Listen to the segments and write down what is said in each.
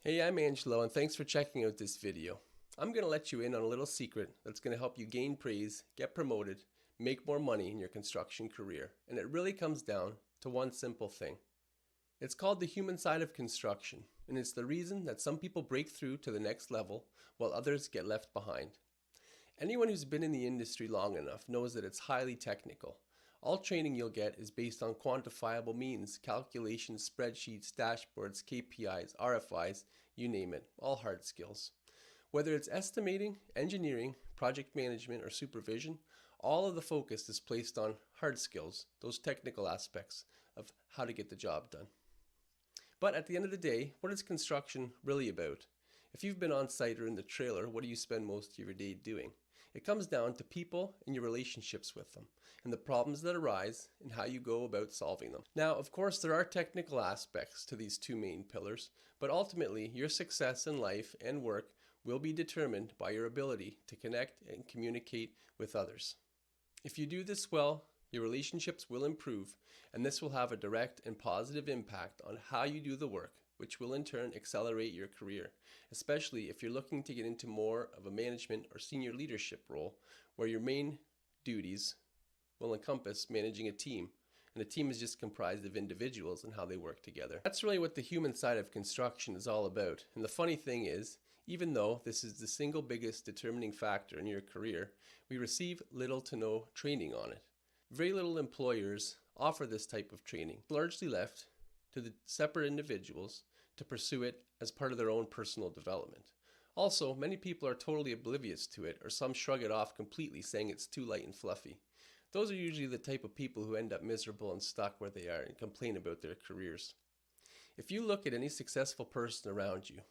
Hey, I'm Angelo, and thanks for checking out this video. I'm going to let you in on a little secret that's going to help you gain praise, get promoted, make more money in your construction career. And it really comes down to one simple thing. It's called the human side of construction, and it's the reason that some people break through to the next level while others get left behind. Anyone who's been in the industry long enough knows that it's highly technical. All training you'll get is based on quantifiable means, calculations, spreadsheets, dashboards, KPIs, RFIs, you name it, all hard skills. Whether it's estimating, engineering, project management, or supervision, all of the focus is placed on hard skills, those technical aspects of how to get the job done. But at the end of the day, what is construction really about? If you've been on site or in the trailer, what do you spend most of your day doing? It comes down to people and your relationships with them, and the problems that arise and how you go about solving them. Now, of course, there are technical aspects to these two main pillars, but ultimately, your success in life and work will be determined by your ability to connect and communicate with others. If you do this well, your relationships will improve, and this will have a direct and positive impact on how you do the work, which will in turn accelerate your career, especially if you're looking to get into more of a management or senior leadership role where your main duties will encompass managing a team, and a team is just comprised of individuals and how they work together. That's really what the human side of construction is all about, and the funny thing is, even though this is the single biggest determining factor in your career, we receive little to no training on it. Very little employers offer this type of training, largely left to the separate individuals to pursue it as part of their own personal development. Also, many people are totally oblivious to it, or some shrug it off completely, saying it's too light and fluffy. Those are usually the type of people who end up miserable and stuck where they are and complain about their careers. If you look at any successful person around you,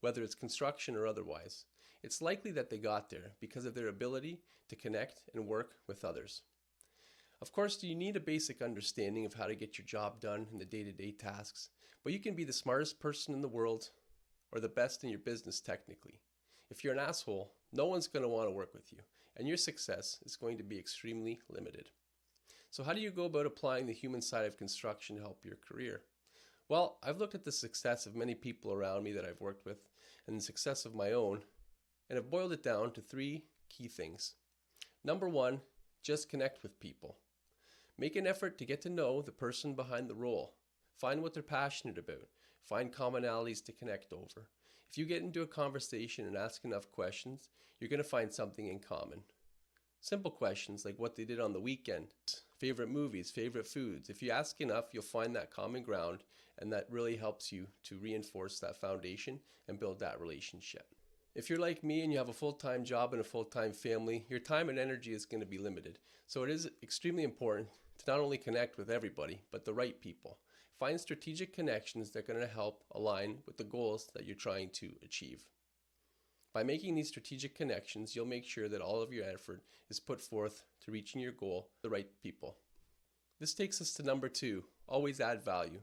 whether it's construction or otherwise, it's likely that they got there because of their ability to connect and work with others. Of course, you need a basic understanding of how to get your job done in the day-to-day tasks, but you can be the smartest person in the world or the best in your business technically. If you're an asshole, no one's going to want to work with you, and your success is going to be extremely limited. So how do you go about applying the human side of construction to help your career? Well, I've looked at the success of many people around me that I've worked with and the success of my own, and have boiled it down to three key things. Number one, just connect with people. Make an effort to get to know the person behind the role. Find what they're passionate about. Find commonalities to connect over. If you get into a conversation and ask enough questions, you're going to find something in common. Simple questions like what they did on the weekend, favorite movies, favorite foods. If you ask enough, you'll find that common ground, and that really helps you to reinforce that foundation and build that relationship. If you're like me and you have a full-time job and a full-time family, your time and energy is going to be limited. So it is extremely important to not only connect with everybody, but the right people. Find strategic connections that are going to help align with the goals that you're trying to achieve. By making these strategic connections, you'll make sure that all of your effort is put forth to reaching your goal, the right people. This takes us to number two, always add value.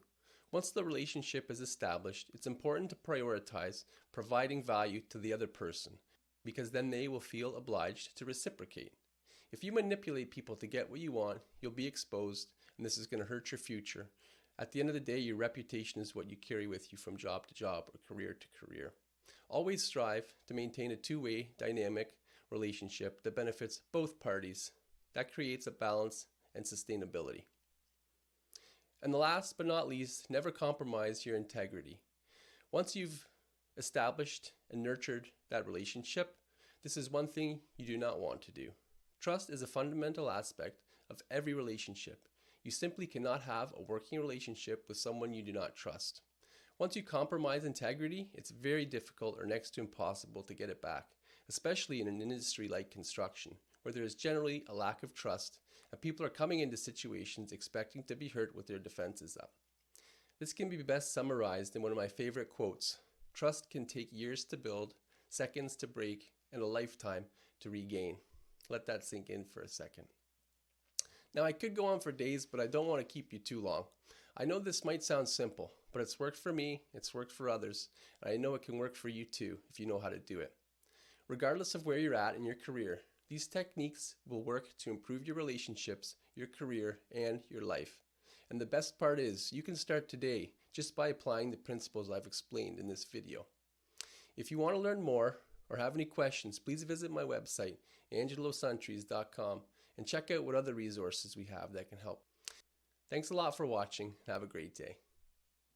Once the relationship is established, it's important to prioritize providing value to the other person, because then they will feel obliged to reciprocate. If you manipulate people to get what you want, you'll be exposed, and this is going to hurt your future. At the end of the day, your reputation is what you carry with you from job to job or career to career. Always strive to maintain a two-way, dynamic relationship that benefits both parties. That creates a balance and sustainability. And the last but not least, never compromise your integrity. Once you've established and nurtured that relationship, this is one thing you do not want to do. Trust is a fundamental aspect of every relationship. You simply cannot have a working relationship with someone you do not trust. Once you compromise integrity, it's very difficult or next to impossible to get it back, especially in an industry like construction, where there is generally a lack of trust and people are coming into situations expecting to be hurt with their defenses up. This can be best summarized in one of my favorite quotes: "Trust can take years to build, seconds to break, and a lifetime to regain." Let that sink in for a second. Now, I could go on for days, but I don't want to keep you too long. I know this might sound simple, but it's worked for me, it's worked for others, and I know it can work for you too if you know how to do it. Regardless of where you're at in your career, these techniques will work to improve your relationships, your career, and your life. And the best part is, you can start today just by applying the principles I've explained in this video. If you want to learn more or have any questions, please visit my website, angelosantries.com, and check out what other resources we have that can help. Thanks a lot for watching. Have a great day.